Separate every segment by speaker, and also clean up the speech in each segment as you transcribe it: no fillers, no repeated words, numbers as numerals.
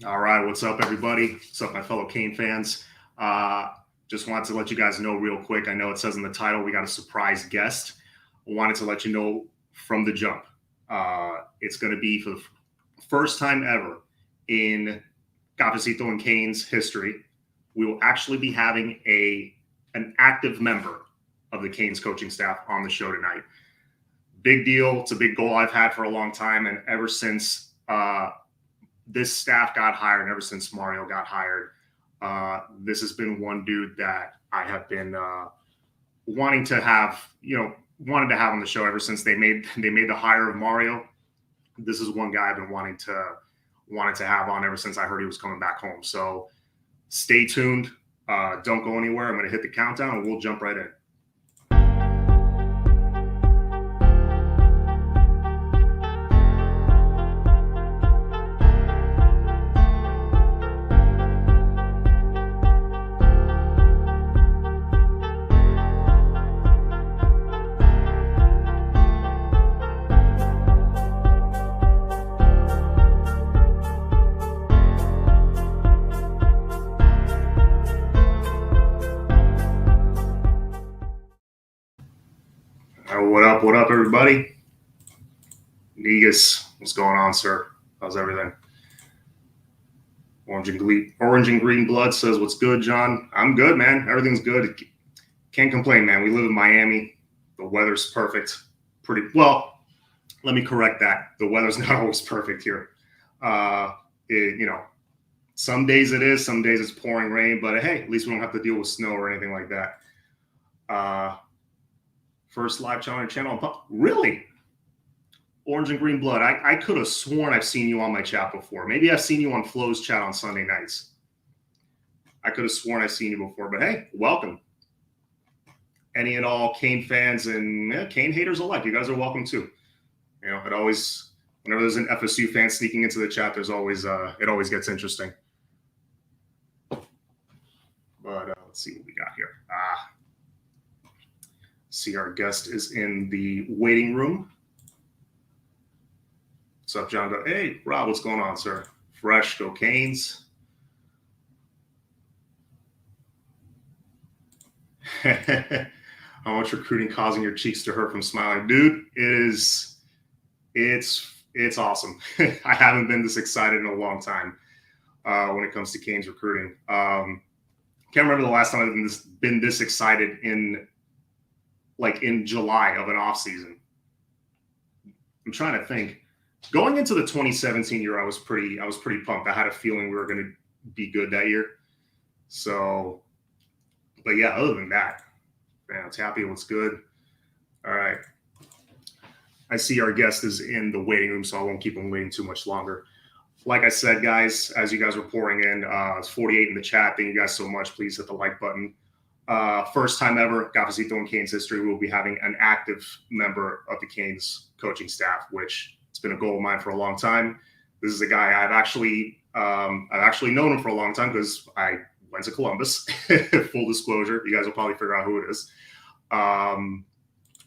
Speaker 1: All right, what's up, everybody? What's up, my fellow Kane fans? Just wanted to let you guys know real quick. I know it says in the title we got a surprise guest. I wanted to let you know from the jump. It's going to be for the first time ever in Cafecito and Canes history. We will actually be having an active member of the Canes coaching staff on the show tonight. Big deal. It's a big goal I've had for a long time, and ever since this staff got hired, and ever since Mario got hired, this has been one dude that I have been wanted to have on the show ever since they made the hire of Mario. This is one guy I've been wanted to have on ever since I heard he was coming back home. So stay tuned. Don't go anywhere. I'm going to hit the countdown and we'll jump right in. What up, everybody? Negus, what's going on, sir? How's everything? Orange and green blood says, what's good, John? I'm good, man. Everything's good. Can't complain, man. We live in Miami. The weather's perfect. Pretty well. Let me correct that. The weather's not always perfect here. Some days it is. Some days it's pouring rain. But hey, at least we don't have to deal with snow or anything like that. First live channel. Really? Orange and green blood. I could have sworn I've seen you on my chat before. Maybe I've seen you on Flo's chat on Sunday nights. I could have sworn I've seen you before. But hey, welcome. Any and all Kane fans and Kane haters alike. You guys are welcome too. You know, whenever there's an FSU fan sneaking into the chat, it always gets interesting. But let's see what we got here. See, our guest is in the waiting room. What's up, John? Hey, Rob, what's going on, sir? Fresh, go Canes. How much recruiting causing your cheeks to hurt from smiling? Dude, it's awesome. I haven't been this excited in a long time when it comes to Canes recruiting. Can't remember the last time I've been this excited in July of an off season. I'm trying to think. Going into the 2017 year, I was pretty pumped. I had a feeling we were going to be good that year. So, but yeah, other than that, man, I was happy. It was good. All right. I see our guest is in the waiting room, so I won't keep him waiting too much longer. Like I said, guys, as you guys were pouring in, it's 48 in the chat. Thank you guys so much. Please hit the like button. First time ever, Cafecito and Canes history, we'll be having an active member of the Canes coaching staff, which it's been a goal of mine for a long time. This is a guy I've actually known him for a long time because I went to Columbus. Full disclosure, you guys will probably figure out who it is.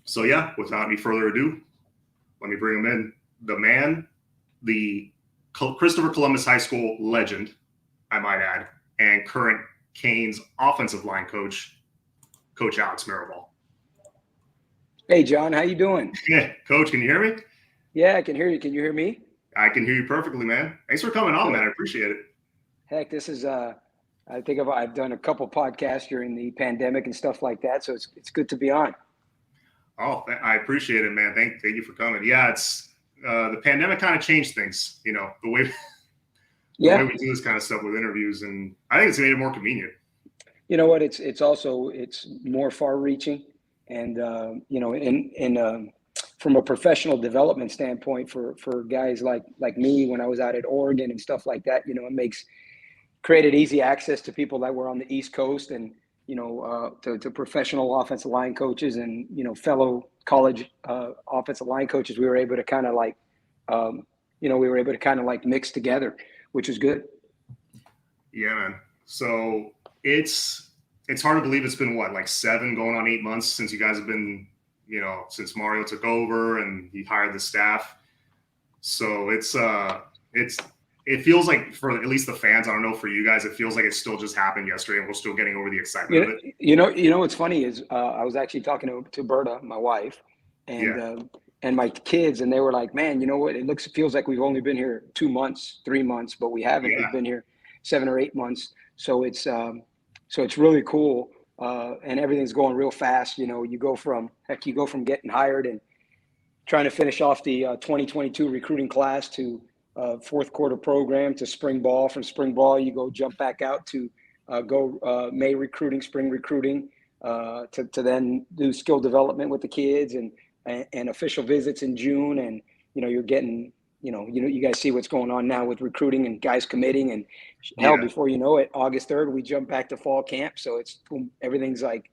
Speaker 1: So yeah, without any further ado, let me bring him in. The man, the Christopher Columbus High School legend, I might add, and current Canes offensive line coach, Coach Alex Mirabal.
Speaker 2: Hey, John, how you doing?
Speaker 1: Yeah, Coach, can you hear me?
Speaker 2: Yeah, I can hear you. Can you hear me?
Speaker 1: I can hear you perfectly, man. Thanks for coming on, man. I appreciate it.
Speaker 2: Heck, this is I think I've done a couple podcasts during the pandemic and stuff like that, so it's good to be on.
Speaker 1: Oh, I appreciate it, man. Thank you for coming. Yeah, it's the pandemic kind of changed things, the way we do this kind of stuff with interviews, and I think it's made it more convenient.
Speaker 2: You know what? It's also more far-reaching, and from a professional development standpoint for guys like me when I was out at Oregon and stuff like that, it created easy access to people that were on the East Coast and to professional offensive line coaches and fellow college offensive line coaches. We were able to kind of mix together, which is good.
Speaker 1: Yeah, man. So it's hard to believe it's been 7 going on 8 months since you guys have been, since Mario took over and he hired the staff. So it's it feels like for at least the fans, I don't know for you guys, it feels like it still just happened yesterday and we're still getting over the excitement of it.
Speaker 2: What's funny is I was actually talking to Berta, my wife, and my kids, and they were like, "Man, you know what? It feels like we've only been here 2 months, 3 months, but we haven't.
Speaker 1: Yeah.
Speaker 2: We've been here 7 or 8 months. So it's really cool, and everything's going real fast. You go from getting hired and trying to finish off the 2022 recruiting class to fourth quarter program to spring ball. From spring ball, you go jump back out to May recruiting, spring recruiting, to then do skill development with the kids and official visits in June. And, you're getting, you guys see what's going on now with recruiting and guys committing, and before you know it, August 3rd, we jump back to fall camp. So it's everything's like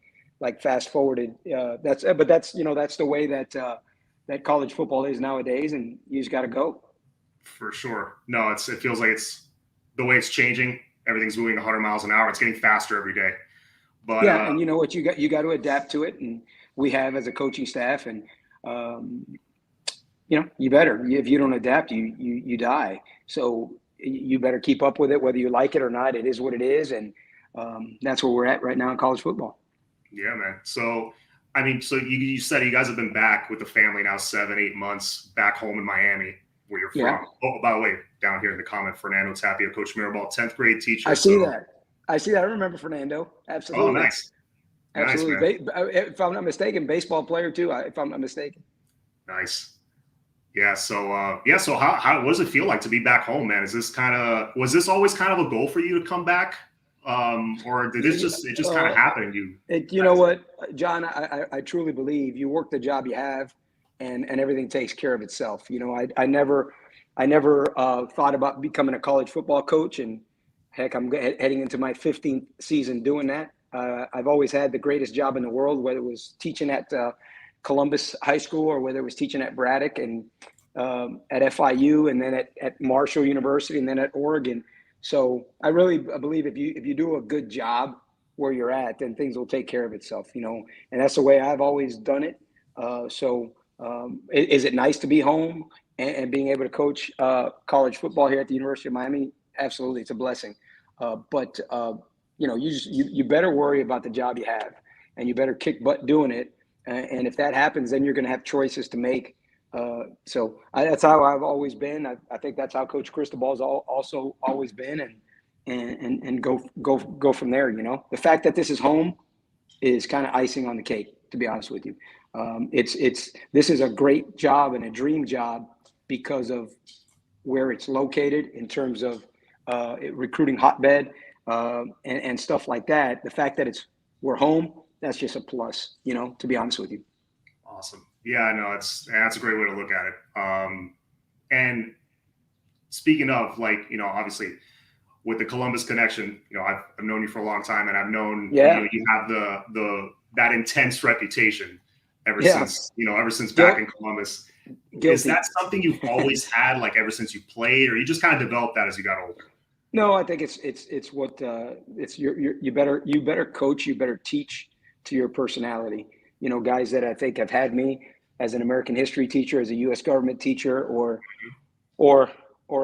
Speaker 2: fast forwarded. That's the way that college football is nowadays, and you just got to go.
Speaker 1: For sure. No, it feels like it's the way it's changing. Everything's moving 100 miles an hour. It's getting faster every day. But
Speaker 2: and you know what, you got to adapt to it, and we have as a coaching staff, and you better. If you don't adapt, you die. So you better keep up with it, whether you like it or not. It is what it is, and that's where we're at right now in college football.
Speaker 1: Yeah, man. So I mean, so you said you guys have been back with the family now 7-8 months back home in Miami, where you're from.
Speaker 2: Yeah.
Speaker 1: Oh, by the way, down here in the comment, Fernando Tapia, Coach Mirabal, 10th grade teacher.
Speaker 2: I see that. I remember Fernando. Absolutely.
Speaker 1: Oh, nice.
Speaker 2: Absolutely.
Speaker 1: Nice,
Speaker 2: if I'm not mistaken, baseball player too. If I'm not mistaken.
Speaker 1: Nice. Yeah. So So how what does it feel like to be back home, man? Was this always kind of a goal for you to come back? Or did it just kind of happen?
Speaker 2: You know what, John, I truly believe you work the job you have, and everything takes care of itself. I never thought about becoming a college football coach, and heck, I'm heading into my 15th season doing that. I've always had the greatest job in the world, whether it was teaching at Columbus High School or whether it was teaching at Braddock and at FIU, and then at Marshall University, and then at Oregon. So I really believe if you do a good job where you're at, then things will take care of itself, and that's the way I've always done it. Is it nice to be home and being able to coach college football here at the University of Miami? Absolutely, it's a blessing. But you better worry about the job you have, and you better kick butt doing it. And if that happens, then you're going to have choices to make. That's how I've always been. I think that's how Coach Cristobal's also always been, and go from there. The fact that this is home is kind of icing on the cake, to be honest with you. This is a great job and a dream job because of where it's located in terms of recruiting hotbed and stuff like that. The fact that we're home, that's just a plus, to be honest with you.
Speaker 1: Awesome. Yeah, no, that's a great way to look at it. And speaking of, obviously with the Columbus connection, I've known you for a long time, and I've known you have that intense reputation ever since back in Columbus.
Speaker 2: Guilty.
Speaker 1: Is that something you've always had, ever since you played, or you just kind of developed that as you got older?
Speaker 2: No, I think it's what it's you better coach, you better teach to your personality. Guys that I think have had me as an American history teacher, as a U.S. government teacher, or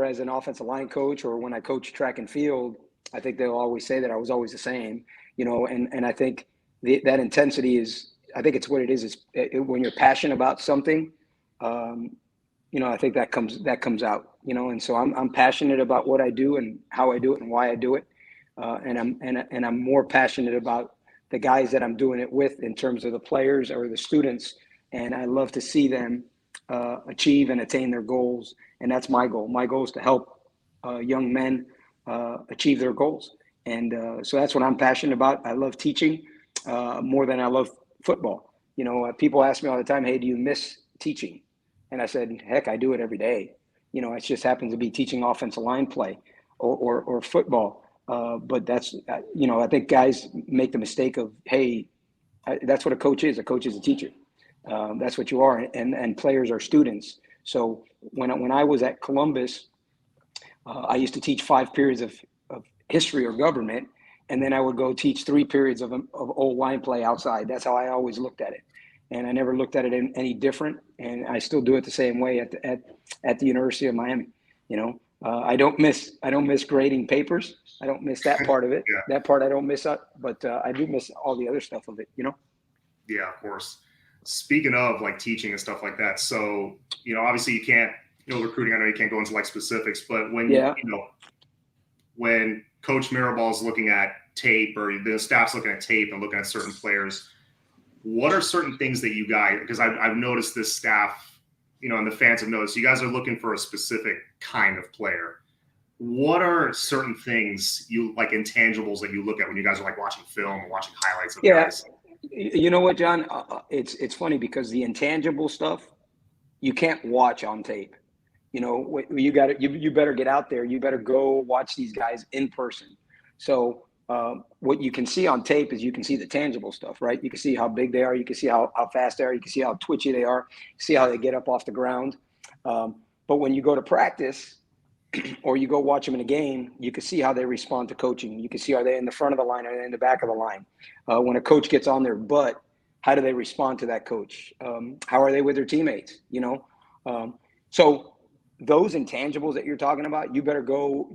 Speaker 2: as an offensive line coach, or when I coach track and field, I think they'll always say that I was always the same. And I think that intensity is, I think it's what it is. When you're passionate about something, I think that comes out. And so I'm passionate about what I do and how I do it and why I do it, and I'm more passionate about the guys that I'm doing it with in terms of the players or the students, and I love to see them achieve and attain their goals, and that's my goal. My goal is to help young men achieve their goals, and so that's what I'm passionate about. I love teaching more than I love football. People ask me all the time, "Hey, do you miss teaching?" And I said, "Heck, I do it every day." It just happens to be teaching offensive line play or football. But that's, I think guys make the mistake of, hey, that's what a coach is. A coach is a teacher. That's what you are. And players are students. So when I was at Columbus, I used to teach 5 periods of history or government, and then I would go teach 3 periods of old line play outside. That's how I always looked at it. And I never looked at it any different. And I still do it the same way at the University of Miami. I don't miss grading papers. I don't miss that part of it.
Speaker 1: Yeah.
Speaker 2: That part I don't miss up, but I do miss all the other stuff of it.
Speaker 1: Yeah, of course. Speaking of like teaching and stuff like that, so obviously you can't, recruiting. I know you can't go into like specifics, but when
Speaker 2: Yeah.
Speaker 1: when Coach Mirabal is looking at tape or the staff's looking at tape and looking at certain players, what are certain things that you guys? Because I've noticed this staff, and the fans have noticed you guys are looking for a specific kind of player. What are certain things you like, intangibles that you look at when you guys are like watching film or watching highlights of guys?
Speaker 2: You know what, John? It's funny because the intangible stuff you can't watch on tape. You got to you better get out there. You better go watch these guys in person. So what you can see on tape is you can see the tangible stuff, right? You can see how big they are. You can see how fast they are. You can see how twitchy they are. See how they get up off the ground. But when you go to practice or you go watch them in a game, you can see how they respond to coaching. You can see, are they in the front of the line? Are they in the back of the line? When a coach gets on their butt, how do they respond to that coach? How are they with their teammates? So those intangibles that you're talking about, you better go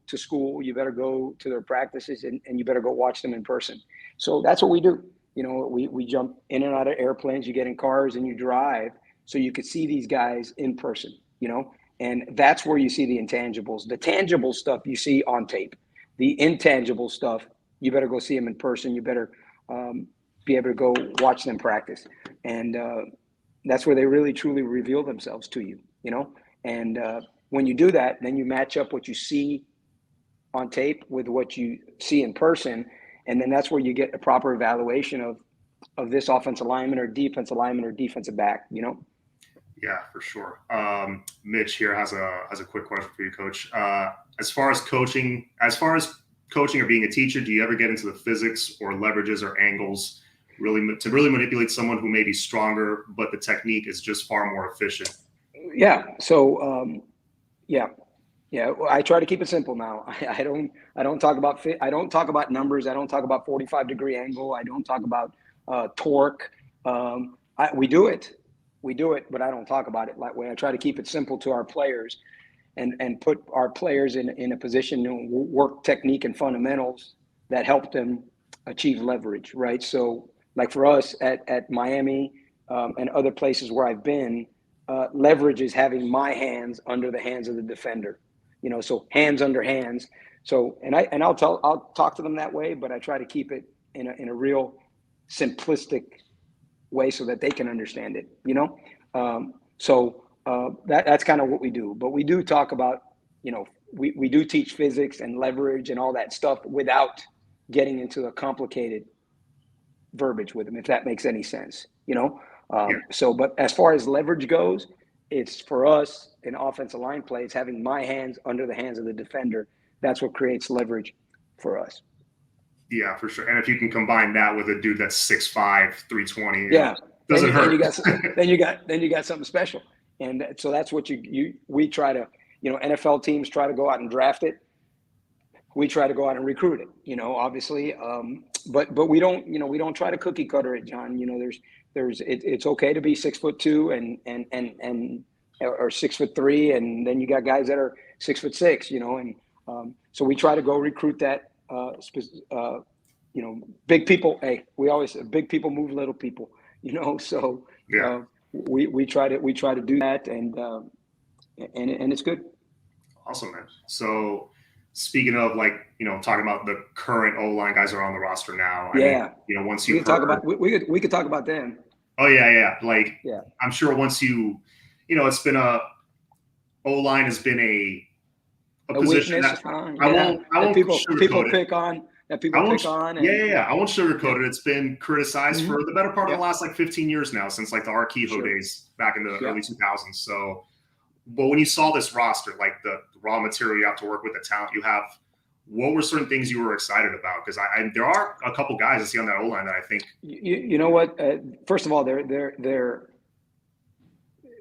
Speaker 2: to school, you better go to their practices, and you better go watch them in person. So that's what we do. We jump in and out of airplanes, you get in cars and you drive so you could see these guys in person, and that's where you see the intangibles. The tangible stuff you see on tape. The intangible stuff, you better go see them in person. You better be able to go watch them practice. And that's where they really, truly reveal themselves to you, And when you do that, then you match up what you see on tape with what you see in person. And then that's where you get a proper evaluation of this offensive lineman or defensive back,
Speaker 1: Yeah, for sure. Mitch here has a quick question for you, Coach. As far as coaching or being a teacher, do you ever get into the physics or leverages or angles to really manipulate someone who may be stronger, but the technique is just far more efficient?
Speaker 2: Yeah. So yeah. I try to keep it simple now. I don't talk about fit. I don't talk about numbers. I don't talk about 45-degree angle. I don't talk about torque. We do it, but I don't talk about it that way. I try to keep it simple to our players and put our players in a position to work technique and fundamentals that help them achieve leverage, right? So like for us at Miami and other places where I've been, leverage is having my hands under the hands of the defender, so hands under hands. So, I'll talk to them that way, but I try to keep it in a real simplistic way so that they can understand it, that's kind of what we do. But we do talk about, we do teach physics and leverage and all that stuff without getting into a complicated verbiage with them, if that makes any sense, So, but as far as leverage goes, it's for us in offensive line play, it's having my hands under the hands of the defender. That's what creates leverage for us.
Speaker 1: Yeah, for sure. And if you can combine that with a dude that's 6'5", 320,
Speaker 2: yeah,
Speaker 1: doesn't hurt.
Speaker 2: Then you got something special. And so that's what we try to, NFL teams try to go out and draft it. We try to go out and recruit it, obviously. But we don't try to cookie cutter it, John. It's okay to be 6'2" and or 6'3", and then you got guys that are 6'6", and so we try to go recruit that. Big people. Hey, we always say big people move little people. So
Speaker 1: yeah.
Speaker 2: We try to do that, and it's good.
Speaker 1: Awesome, man. So speaking of talking about the current O-line guys that are on the roster now. Once you
Speaker 2: we could talk about them.
Speaker 1: Oh yeah. I'm sure once it's been O-line has been a position
Speaker 2: weakness.
Speaker 1: I won't
Speaker 2: people
Speaker 1: sugarcoat
Speaker 2: pick on. That people pick on.
Speaker 1: I won't sugarcoat it. It's been criticized for the better part of the last 15 years now, since the Arquijo days back in the early 2000s. So, but when you saw this roster, like the raw material you have to work with, the talent you have, what were certain things you were excited about? Because there are a couple guys I see on that O-line that I think.
Speaker 2: You know what? First of all,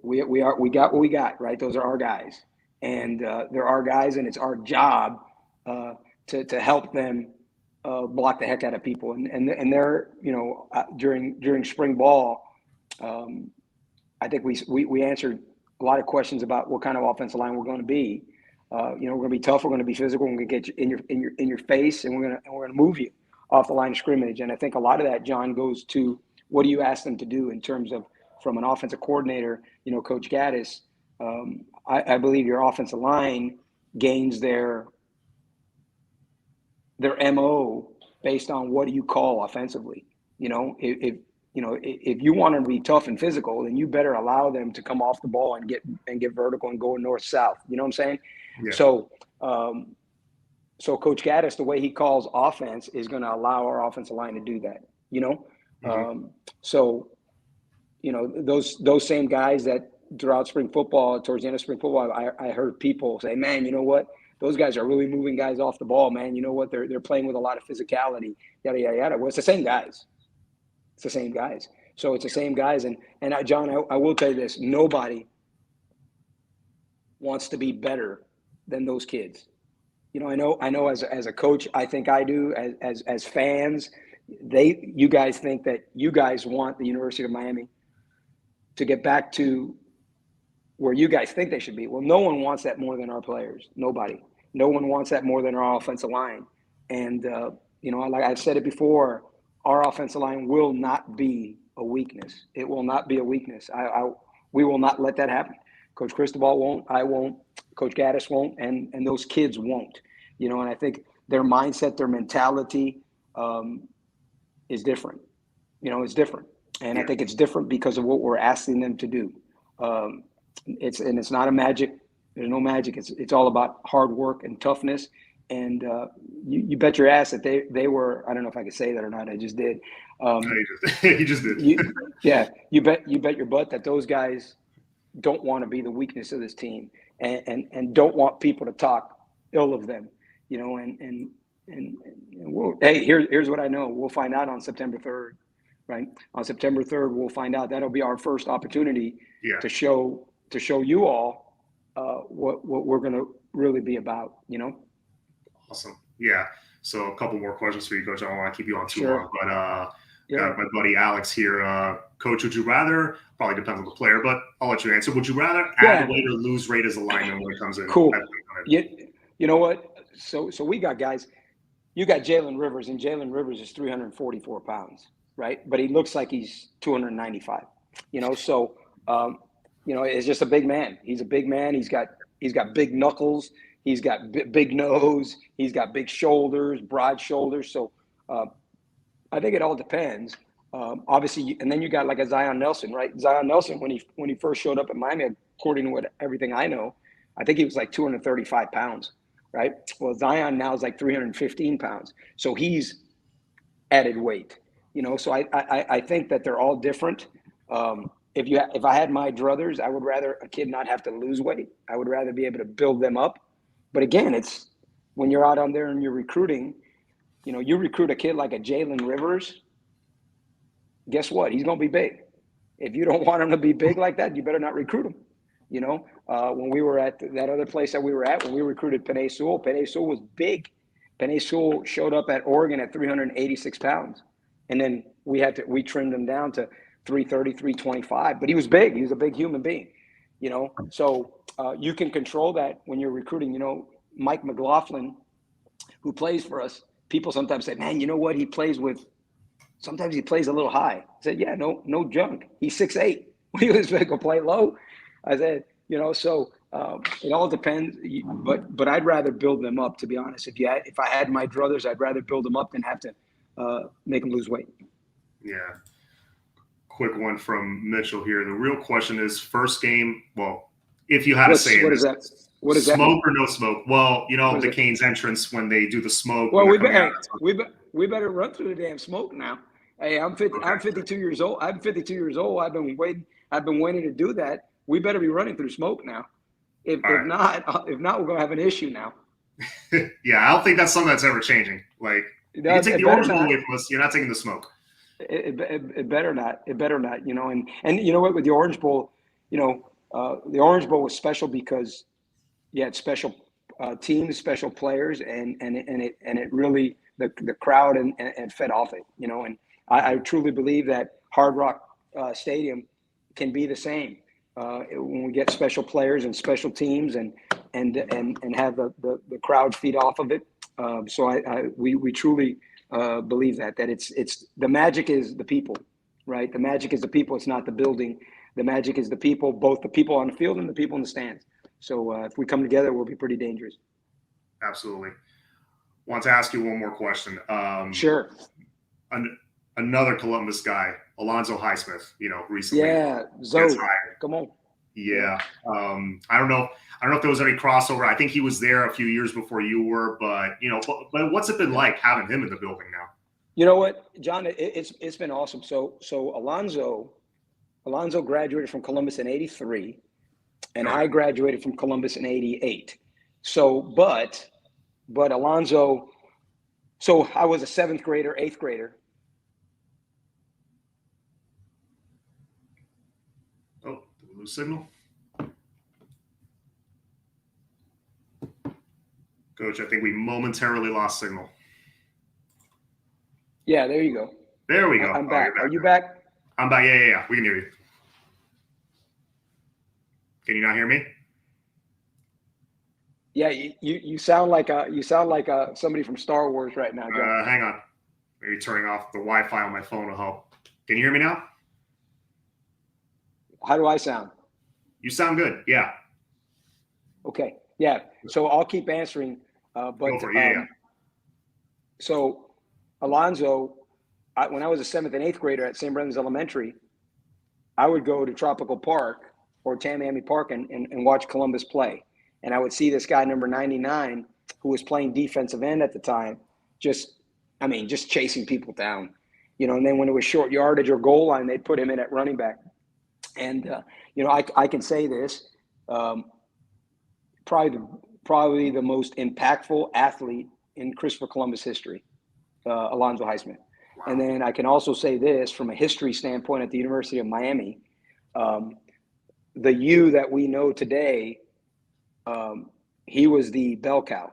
Speaker 2: we got what we got, right? Those are our guys, and they're our guys, and it's our job to help them block the heck out of people. And they're during spring ball, I think we answered a lot of questions about what kind of offensive line we're going to be. We're going to be tough. We're going to be physical. We're going to get you in your face, and we're going to move you off the line of scrimmage. And I think a lot of that, John, goes to what do you ask them to do in terms of from an offensive coordinator. Coach Gaddis. I believe your offensive line gains their MO based on what do you call offensively. If you want them to be tough and physical, then you better allow them to come off the ball and get vertical and go north-south. You know what I'm saying?
Speaker 1: Yeah.
Speaker 2: So Coach Gaddis, the way he calls offense is going to allow our offensive line to do that. Those same guys that throughout spring football, towards the end of spring football, I heard people say, man, you know what? Those guys are really moving guys off the ball, man. You know what? They're playing with a lot of physicality, yada, yada, yada. Well, it's the same guys. So it's the same guys. And John, I will tell you this. Nobody wants to be better than those kids. I know as a coach, I think I do as fans, you guys think that you guys want the University of Miami to get back to where you guys think they should be. Well, no one wants that more than our players. Nobody. No one wants that more than our offensive line. And, like I've said it before, our offensive line will not be a weakness. It will not be a weakness. We will not let that happen. Coach Cristobal won't. I won't. Coach Gaddis won't. And those kids won't. And I think their mindset, their mentality is different. It's different. And I think it's different because of what we're asking them to do. It's not a magic. There's no magic. It's all about hard work and toughness. And you bet your ass that they were. I don't know if I could say that or not. I just did.
Speaker 1: He just did.
Speaker 2: You bet your butt that those guys don't want to be the weakness of this team, and don't want people to talk ill of them. And hey, here's what I know. We'll find out on September 3rd, right? On September 3rd, we'll find out. That'll be our first opportunity to show you all what we're going to really be about.
Speaker 1: Awesome. Yeah. So a couple more questions for you, Coach. I don't want to keep you on too
Speaker 2: Sure.
Speaker 1: long, but got my buddy Alex here. Coach, would you rather, probably depends on the player, but I'll let you answer. Would you rather add weight or lose weight as a lineman when it comes in?
Speaker 2: Cool. You know what? So we got guys. You got Jalen Rivers, and Jalen Rivers is 344 pounds, right? But he looks like he's 295. So it's just a big man. He's a big man. He's got big knuckles. He's got big nose. He's got big shoulders, broad shoulders. So I think it all depends. Obviously, and then you got like a Zion Nelson, right? Zion Nelson, when he first showed up at Miami, according to everything I know, I think he was like 235 pounds, right? Well, Zion now is like 315 pounds. So he's added weight, So I think that they're all different. If I had my druthers, I would rather a kid not have to lose weight. I would rather be able to build them up. But again, it's when you're out on there and you're recruiting, you recruit a kid like a Jalen Rivers, guess what? He's going to be big. If you don't want him to be big like that, you better not recruit him. When we were at that other place that we were at, when we recruited Penei Sewell was big. Penei Sewell showed up at Oregon at 386 pounds. And then we trimmed him down to 330, 325. But he was big. He was a big human being, So you can control that when you're recruiting. Mike McLaughlin, who plays for us, people sometimes say, man, you know what? Sometimes he plays a little high. I said, yeah, no junk. He's 6'8". He was going to play low. I said, so it all depends. But I'd rather build them up, to be honest. If I had my druthers, I'd rather build them up than have to make them lose weight.
Speaker 1: Yeah. Quick one from Mitchell here. The real question is first game. Well, if you had to say
Speaker 2: what is that? What is that?
Speaker 1: Smoke or no smoke? Well, the Canes entrance when they do the smoke.
Speaker 2: Well, we better run through the damn smoke now. Hey, I'm 52 years old. I'm 52 years old. I've been waiting to do that. We better be running through smoke now. If not, we're gonna have an issue now.
Speaker 1: Yeah, I don't think that's something that's ever changing. Like you take the orange bowl away from us, you're not taking the smoke.
Speaker 2: It better not. It better not. And you know what? With the Orange Bowl, the Orange Bowl was special because you had special teams, special players, and it really the crowd and fed off it. And I truly believe that Hard Rock Stadium can be the same. when we get special players and special teams and have the crowd feed off of it. We truly believe that it's the magic is the people, right? The magic is the people. It's not the building. The magic is the people, both the people on the field and the people in the stands. So if we come together, we'll be pretty dangerous.
Speaker 1: Absolutely. Want to ask you one more question.
Speaker 2: Sure.
Speaker 1: Another Columbus guy, Alonzo Highsmith, recently.
Speaker 2: Yeah, Zoe. Come on.
Speaker 1: Yeah. I don't know if there was any crossover. I think he was there a few years before you were, but but what's it been like having him in the building now?
Speaker 2: You know what, John? It's been awesome. So Alonzo graduated from Columbus in '83, and I graduated from Columbus in '88. So, but Alonzo. So I was a 7th grader, 8th grader.
Speaker 1: Oh, did we lose signal? Coach, I think we momentarily lost signal.
Speaker 2: Yeah, there you go.
Speaker 1: There we go.
Speaker 2: I'm back. Are you back?
Speaker 1: I'm back. Yeah. We can hear you. Can you not hear me?
Speaker 2: Yeah, you sound like somebody from Star Wars right now, John.
Speaker 1: Hang on. Maybe turning off the Wi-Fi on my phone will help. Can you hear me now?
Speaker 2: How do I sound?
Speaker 1: You sound good. Yeah.
Speaker 2: Okay. Yeah. So I'll keep answering. So Alonzo, when I was a 7th and 8th grader at St. Brendan's Elementary, I would go to Tropical Park or Tamiami Park and watch Columbus play. And I would see this guy, number 99, who was playing defensive end at the time, just chasing people down, and then when it was short yardage or goal line, they'd put him in at running back. And, I can say this, probably the most impactful athlete in Christopher Columbus history, Alonzo Highsmith. Wow. And then I can also say this from a history standpoint at the University of Miami, the U that we know today, he was the bell cow.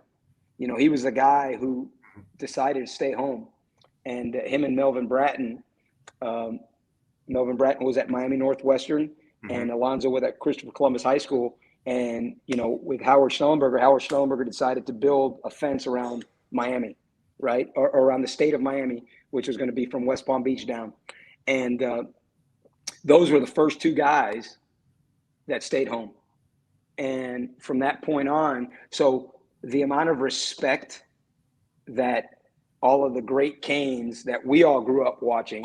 Speaker 2: He was the guy who decided to stay home, and him and Melvin Bratton was at Miami Northwestern, and Alonzo was at Christopher Columbus High School. And, with Howard Schnellenberger decided to build a fence around Miami, right? Or around the state of Miami, which was going to be from West Palm Beach down. And those were the first 2 guys that stayed home. And from that point on, so the amount of respect that all of the great Canes that we all grew up watching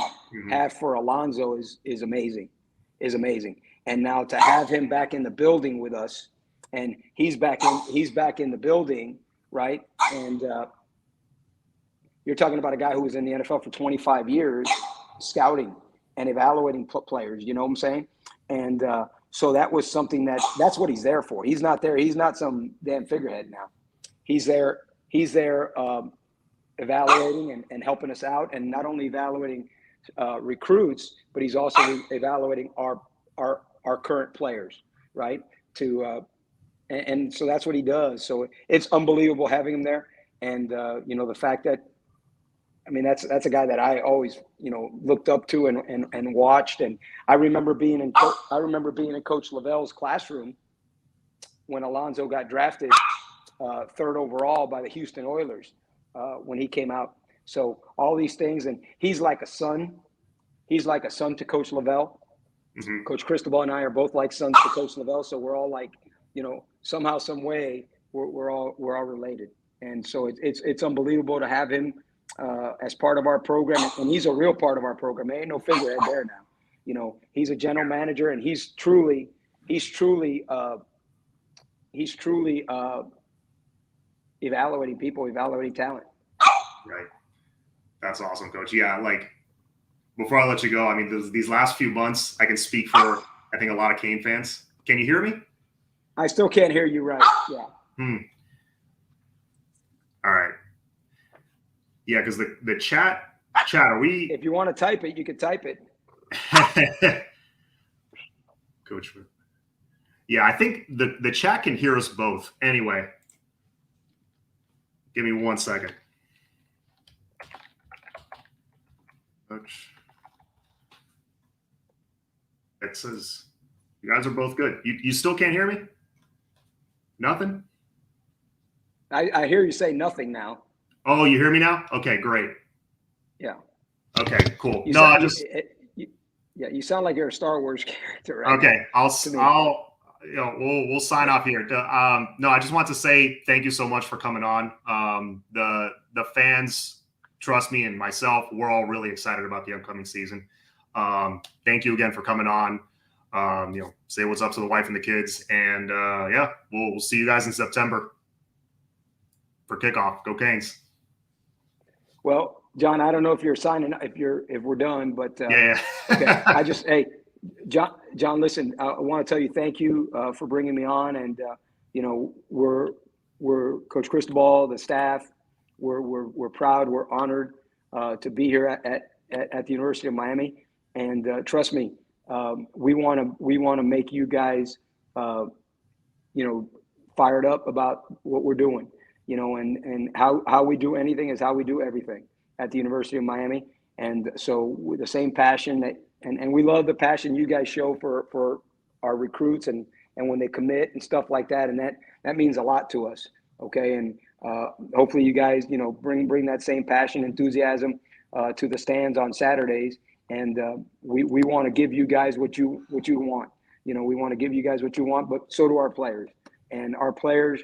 Speaker 2: have for Alonzo is amazing. And now to have him back in the building with us, and he's back in the building, right? And you're talking about a guy who was in the NFL for 25 years, scouting and evaluating players. You know what I'm saying? And so that was something that's what he's there for. He's not there. He's not some damn figurehead now. He's there evaluating and helping us out, and not only evaluating recruits, but he's also evaluating our current players, right? And so that's what he does. So it's unbelievable having him there. And the fact that, that's a guy that I always, looked up to and watched. And I remember being in Coach Lavelle's classroom when Alonzo got drafted 3rd overall by the Houston Oilers when he came out. So all these things, and he's like a son. He's like a son to Coach Lavelle. Coach Cristobal and I are both like sons to Coach Lavelle. So we're all like, somehow, some way, we're all related. And so it's unbelievable to have him as part of our program, and he's a real part of our program. There ain't no figurehead there now. He's a general manager, and he's truly evaluating people, evaluating talent.
Speaker 1: Right. That's awesome, Coach. Yeah, before I let you go, these last few months, I can speak for, I think, a lot of Cane fans. Can you hear me?
Speaker 2: I still can't hear you right. Yeah.
Speaker 1: All right. Yeah, because the chat, are we?
Speaker 2: If you want to type it, you can type it.
Speaker 1: Coach. Yeah, I think the chat can hear us both. Anyway, give me 1 second. Coach. It says You guys are both good. You still can't hear me? Nothing?
Speaker 2: I hear you say nothing now.
Speaker 1: Oh, you hear me now? Okay, great.
Speaker 2: Yeah.
Speaker 1: Okay, cool.
Speaker 2: You
Speaker 1: No,
Speaker 2: sound,
Speaker 1: I just
Speaker 2: yeah, you sound like you're a Star Wars character right
Speaker 1: okay.
Speaker 2: now.
Speaker 1: I'll we'll sign off here. No, I just want to say thank you so much for coming on. The fans, trust me, and myself, we're all really excited about the upcoming season. Thank you again for coming on. Say what's up to the wife and the kids, and yeah, we'll see you guys in September for kickoff. Go Canes!
Speaker 2: Well, John, I don't know if you're signing if we're done, but
Speaker 1: Yeah.
Speaker 2: okay. Hey, John, listen, I want to tell you thank you for bringing me on, and we're Coach Cristobal, the staff, we're proud, we're honored to be here at the University of Miami, and trust me, we want to make you guys fired up about what we're doing, and how we do anything is how we do everything at the University of Miami. And so with the same passion and we love the passion you guys show for our recruits and when they commit and stuff like that. And that means a lot to us. Okay. And hopefully you guys, bring that same passion, enthusiasm to the stands on Saturdays. And we want to give you guys what you want. We want to give you guys what you want, but so do our players. And our players,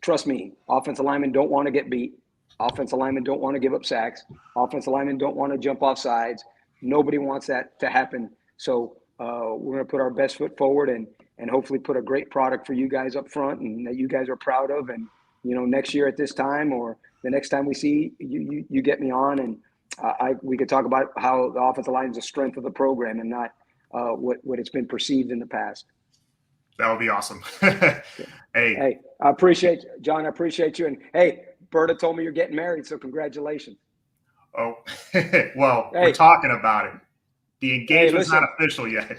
Speaker 2: trust me, offensive linemen don't want to get beat. Offensive linemen don't want to give up sacks. Offensive linemen don't want to jump off sides. Nobody wants that to happen. So we're going to put our best foot forward and hopefully put a great product for you guys up front and that you guys are proud of. And, next year at this time or the next time we see you get me on and we could talk about how the offensive line is the strength of the program and not what it's been perceived in the past.
Speaker 1: That would be awesome.
Speaker 2: Hey, I appreciate John. I appreciate you. And hey, Berta told me you're getting married, so congratulations.
Speaker 1: Oh, well, we're talking about it. The engagement's not official yet.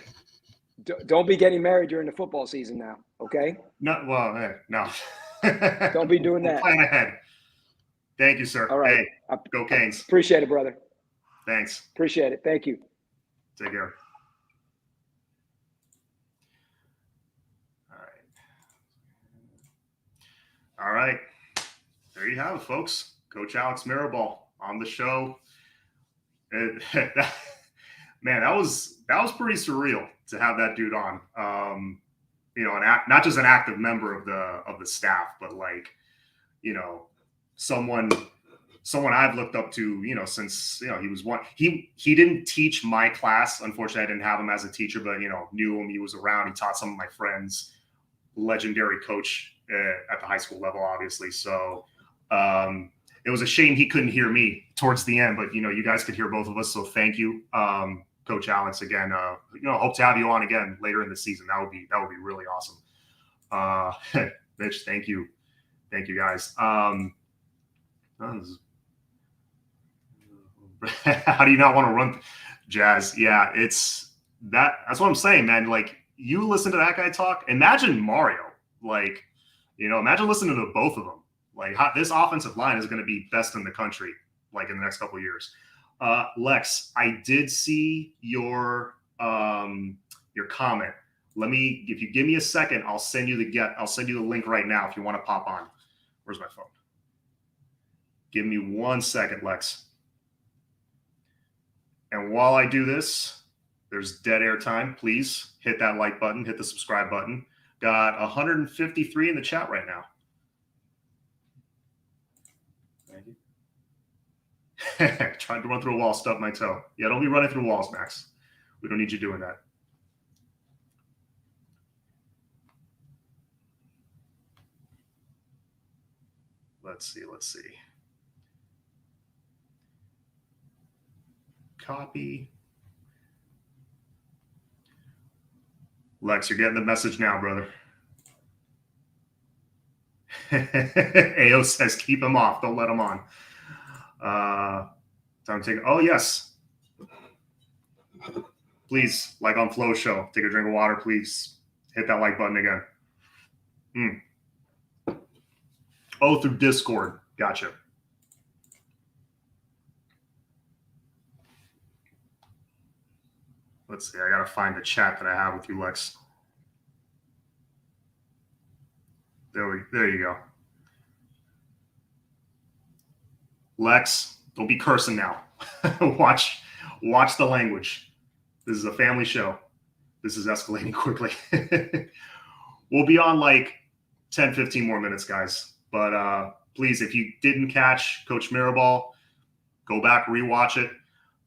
Speaker 2: Don't be getting married during the football season now, okay?
Speaker 1: No, well, no.
Speaker 2: Don't be doing that.
Speaker 1: Plan ahead. Thank you, sir.
Speaker 2: All right.
Speaker 1: Hey, go Canes.
Speaker 2: Appreciate it, brother.
Speaker 1: Thanks.
Speaker 2: Appreciate it. Thank you.
Speaker 1: Take care. All right. There you have it, folks. Coach Alex Mirabal on the show. Man, that was pretty surreal to have that dude on. Not just an active member of the staff, but someone I've looked up to, since he was one. He didn't teach my class. Unfortunately, I didn't have him as a teacher, but knew him. He was around. He taught some of my friends. Legendary coach at the high school level, obviously. So it was a shame he couldn't hear me towards the end, but you guys could hear both of us. So thank you, Coach Alex. Again, hope to have you on again later in the season. That would be really awesome. Mitch, thank you, guys. How do you not want to run, Jazz? Yeah, that's what I'm saying, man. You listen to that guy talk. Imagine Mario. Imagine listening to both of them. This offensive line is going to be best in the country, in the next couple of years. Lex, I did see your comment. If you give me a second, I'll send you the link right now if you want to pop on. Where's my phone? Give me 1 second, Lex. And while I do this, there's dead air time. Please hit that like button, hit the subscribe button. Got 153 in the chat right now. Thank you. Trying to run through a wall, stub my toe. Yeah, don't be running through walls, Max. We don't need you doing that. Let's see. Copy. Lex, you're getting the message now, brother. AO says, keep him off. Don't let him on. Time to take. Oh, yes. Please, on Flow Show, take a drink of water, please. Hit that like button again. Oh, through Discord. Gotcha. Let's see. I gotta find the chat that I have with you, Lex. There you go. Lex, don't be cursing now. watch the language. This is a family show. This is escalating quickly. We'll be on like 10, 15 more minutes, guys. But please, if you didn't catch Coach Mirabal, go back, rewatch it.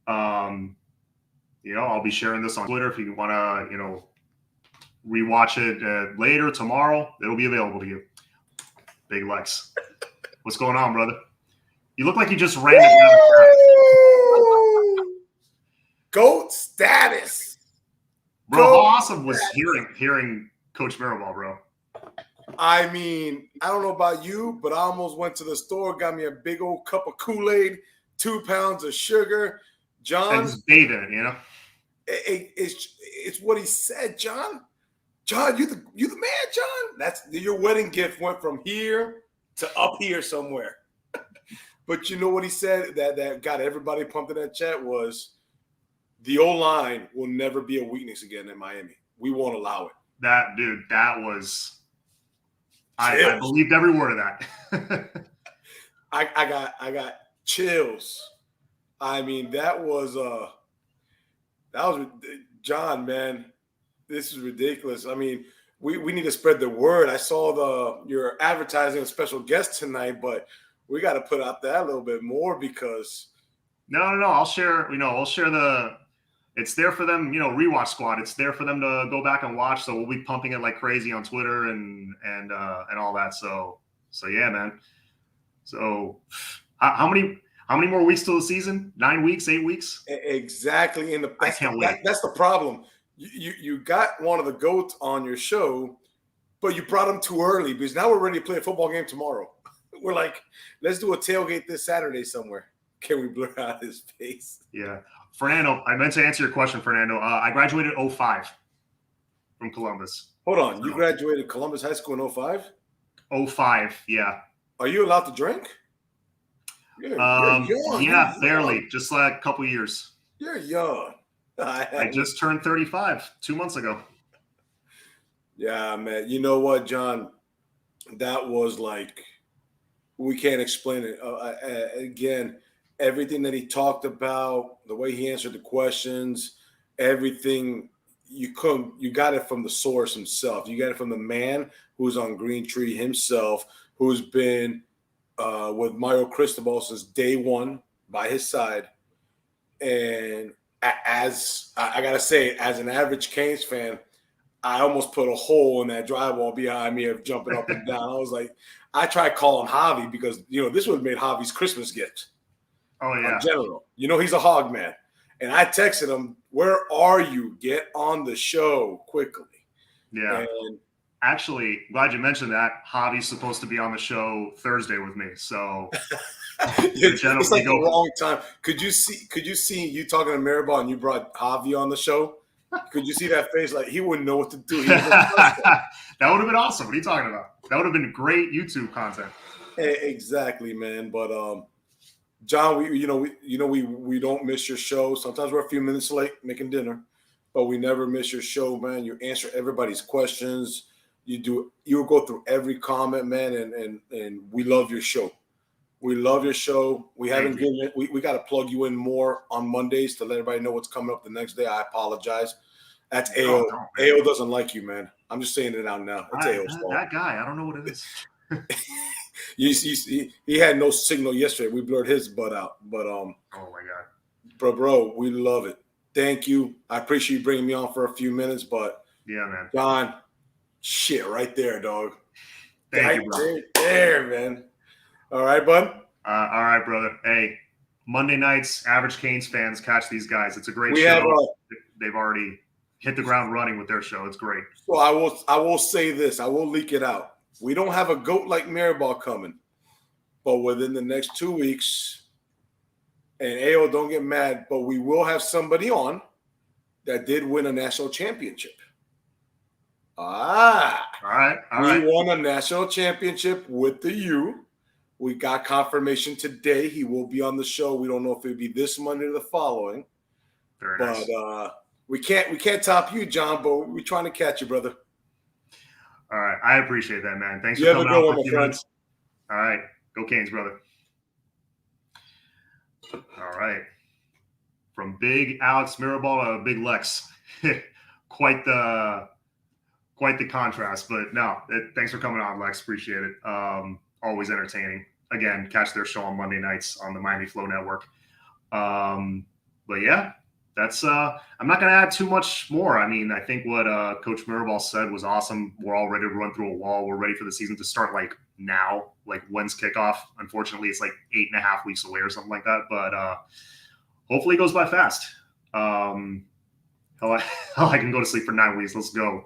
Speaker 1: I'll be sharing this on Twitter if you want to, rewatch it later, tomorrow. It'll be available to you. Big Lex. What's going on, brother? You look like you just ran it.
Speaker 3: GOAT status.
Speaker 1: Bro, how awesome was hearing Coach Mirabal, bro.
Speaker 3: I mean, I don't know about you, but I almost went to the store, got me a big old cup of Kool-Aid, 2 pounds of sugar. John,
Speaker 1: and just bathe in it,
Speaker 3: It's what he said, John. John, you the man, John. That's your wedding gift went from here to up here somewhere. But you know what he said that got everybody pumped in that chat was the O-line will never be a weakness again in Miami. We won't allow it.
Speaker 1: That was I believed every word of that.
Speaker 3: I got chills. I mean, that was John, man. This is ridiculous. I mean, we need to spread the word. I saw your advertising a special guest tonight, but we got to put out that a little bit more because
Speaker 1: no. I'll share. I'll share it's there for them. Rewatch Squad. It's there for them to go back and watch. So we'll be pumping it like crazy on Twitter and all that. So yeah, man. So how many more weeks till the season? 9 weeks, 8 weeks?
Speaker 3: Exactly.
Speaker 1: I can't wait.
Speaker 3: That's the problem. You got one of the GOATs on your show, but you brought him too early because now we're ready to play a football game tomorrow. We're like, let's do a tailgate this Saturday somewhere. Can we blur out his face?
Speaker 1: Yeah. Fernando, I meant to answer your question, Fernando. I graduated 2005 from Columbus.
Speaker 3: Hold on. You graduated Columbus High School in 2005?
Speaker 1: 2005, yeah.
Speaker 3: Are you allowed to drink? You're young.
Speaker 1: Yeah, barely. Just like a couple years.
Speaker 3: You're young.
Speaker 1: I just turned 35 2 months ago.
Speaker 3: Yeah, man. You know what, John? That was like, we can't explain it. Again, everything that he talked about, the way he answered the questions, everything, you got it from the source himself. You got it from the man who's on Green Tree himself, who's been with Mario Cristobal since day one by his side. And as I got to say, as an average Canes fan, I almost put a hole in that drywall behind me of jumping up and down. I was like, I tried calling Javi because, this would have made Javi's Christmas gift.
Speaker 1: Oh, yeah.
Speaker 3: In general. He's a hog man. And I texted him, where are you? Get on the show quickly.
Speaker 1: Yeah. And actually, glad you mentioned that. Javi's supposed to be on the show Thursday with me. So
Speaker 3: it's like the wrong time. Could you see you talking to Mirabal and you brought Javi on the show? Could you see that face? Like he wouldn't know what to do.
Speaker 1: That would have been awesome. What are you talking about? That would have been great YouTube content.
Speaker 3: Exactly, man. But John, we don't miss your show. Sometimes we're a few minutes late making dinner, but we never miss your show, man. You answer everybody's questions. You go through every comment, man, and we love your show. We love your show. We haven't given it. We got to plug you in more on Mondays to let everybody know what's coming up the next day. I apologize. That's AO. AO doesn't like you, man. I'm just saying it out now. It's AO's fault.
Speaker 1: That guy, I don't know what it is.
Speaker 3: He had no signal yesterday. We blurred his butt out. But
Speaker 1: oh my God,
Speaker 3: bro, we love it. Thank you. I appreciate you bringing me on for a few minutes. But
Speaker 1: yeah, man,
Speaker 3: John, shit, right there, dog.
Speaker 1: Thank you, bro.
Speaker 3: There, man. All right, bud.
Speaker 1: All right, brother. Hey, Monday nights, average Canes fans catch these guys. It's a great show. They've already hit the ground running with their show. It's great.
Speaker 3: So I will say this. I will leak it out. We don't have a GOAT like Mirabal coming, but within the next 2 weeks, and AO, don't get mad, but we will have somebody on that did win a national championship. All right. We won a national championship with the U. We got confirmation today. He will be on the show. We don't know if it'll be this Monday or the following.
Speaker 1: Very nice.
Speaker 3: But We can't top you, John, but we're trying to catch you, brother.
Speaker 1: All right. I appreciate that, man. Thanks
Speaker 3: You
Speaker 1: for
Speaker 3: have a
Speaker 1: coming
Speaker 3: good
Speaker 1: out
Speaker 3: one,
Speaker 1: for a
Speaker 3: my
Speaker 1: few
Speaker 3: friend.
Speaker 1: minutes. All right. Go Canes, brother. All right. From big Alex Mirabal to big Lex. quite the contrast, but no, thanks for coming on, Lex. Appreciate it. Always entertaining. Again, catch their show on Monday nights on the Miami Flow Network. But yeah, that's I'm not going to add too much more. I mean, I think what Coach Mirabal said was awesome. We're all ready to run through a wall. We're ready for the season to start like now, like when's kickoff. Unfortunately, it's like 8.5 weeks away or something like that. But hopefully it goes by fast. Hell, I can go to sleep for 9 weeks. Let's go.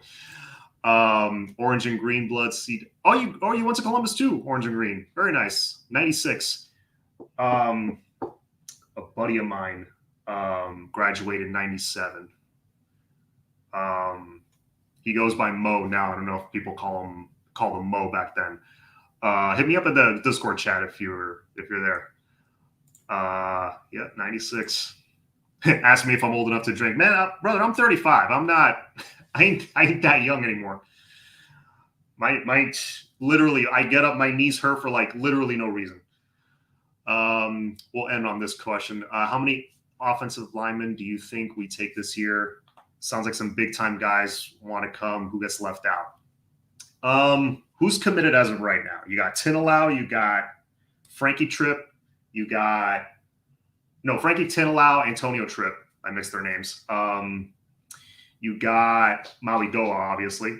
Speaker 1: Orange and green blood seed. Oh, you went to Columbus too. Orange and green. Very nice. 96. A buddy of mine graduated 97. He goes by Mo now. I don't know if people called him Mo back then. Hit me up at the Discord chat if you're there. Yeah, 96. Ask me if I'm old enough to drink. Man, brother, I'm 35. I'm not. I ain't that young anymore. My literally, I get up, my knees hurt for like literally no reason. We'll end on this question. How many offensive linemen do you think we take this year? Sounds like some big time guys want to come. Who gets left out? Who's committed as of right now? You got Tinalau, you got Frankie Tripp, you got Frankie Tinalau, Antonio Tripp. I mixed their names. You got Maui Doa, obviously,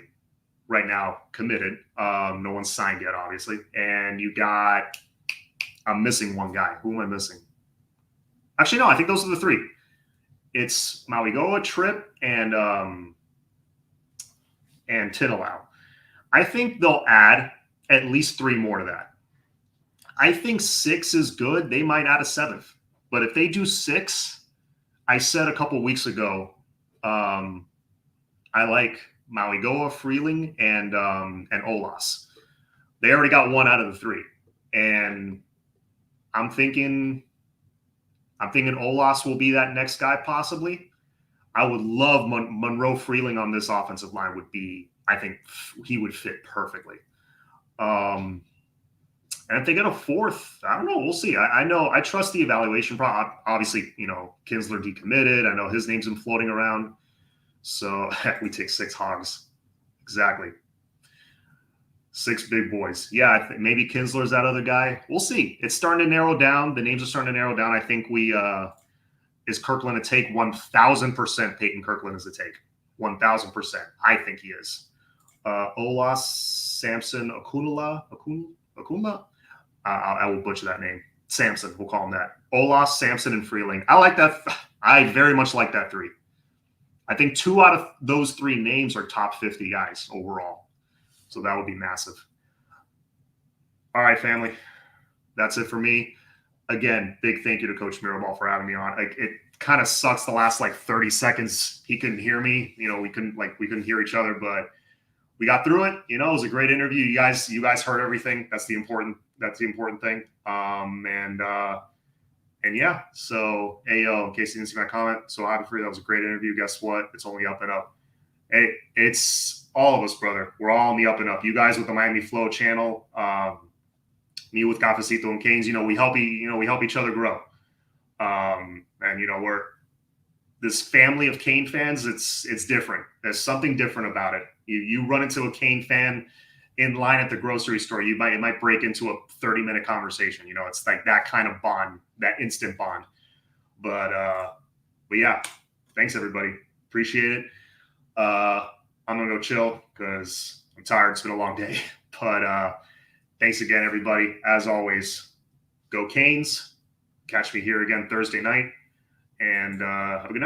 Speaker 1: right now committed. No one's signed yet, obviously. And you got, I'm missing one guy. Who am I missing? Actually, no, I think those are the three. It's Maui Doa, Tripp, and Tinalau. I think they'll add at least 3 more to that. I think 6 is good. They might add a 7th. But if they do 6, I said a couple weeks ago, I like Mauigoa, Freeling, and Olas. They already got 1 out of the 3, and I'm thinking Olas will be that next guy possibly. I would love Monroe Freeling on this offensive line. I think he would fit perfectly. And if they get a 4th, I don't know. We'll see. I know I trust the evaluation. Obviously, Kinsler decommitted. I know his name's been floating around. So we take 6 hogs. Exactly. 6 big boys. Yeah, I think maybe Kinsler's that other guy. We'll see. It's starting to narrow down. The names are starting to narrow down. I think is Kirkland a take? 1,000% Peyton Kirkland is a take. 1,000%. I think he is. Olas, Samson, Akunla. I will butcher that name. Samson, we'll call him that. Olas, Samson, and Freeling. I like that. I very much like that 3. I think 2 out of those 3 names are top 50 guys overall. So that would be massive. All right, family. That's it for me. Again, big thank you to Coach Mirabal for having me on. It kind of sucks the last 30 seconds. He couldn't hear me. We couldn't hear each other, but we got through it. It was a great interview. You guys heard everything. That's the important thing. And yeah, so in case you didn't see my comment, so happy for you. That was a great interview. Guess what? It's only up and up. Hey, it's all of us, brother. We're all on the up and up. You guys with the Miami Flow channel, me with Cafecito and Canes. We help each other grow. And we're this family of Cane fans. It's different. There's something different about it. You run into a Cane fan in line at the grocery store, it might break into a 30-minute conversation. It's like that kind of bond, that instant bond. But yeah, thanks everybody. Appreciate it. I'm gonna go chill because I'm tired. It's been a long day. But thanks again, everybody. As always, go Canes. Catch me here again Thursday night. And have a good night.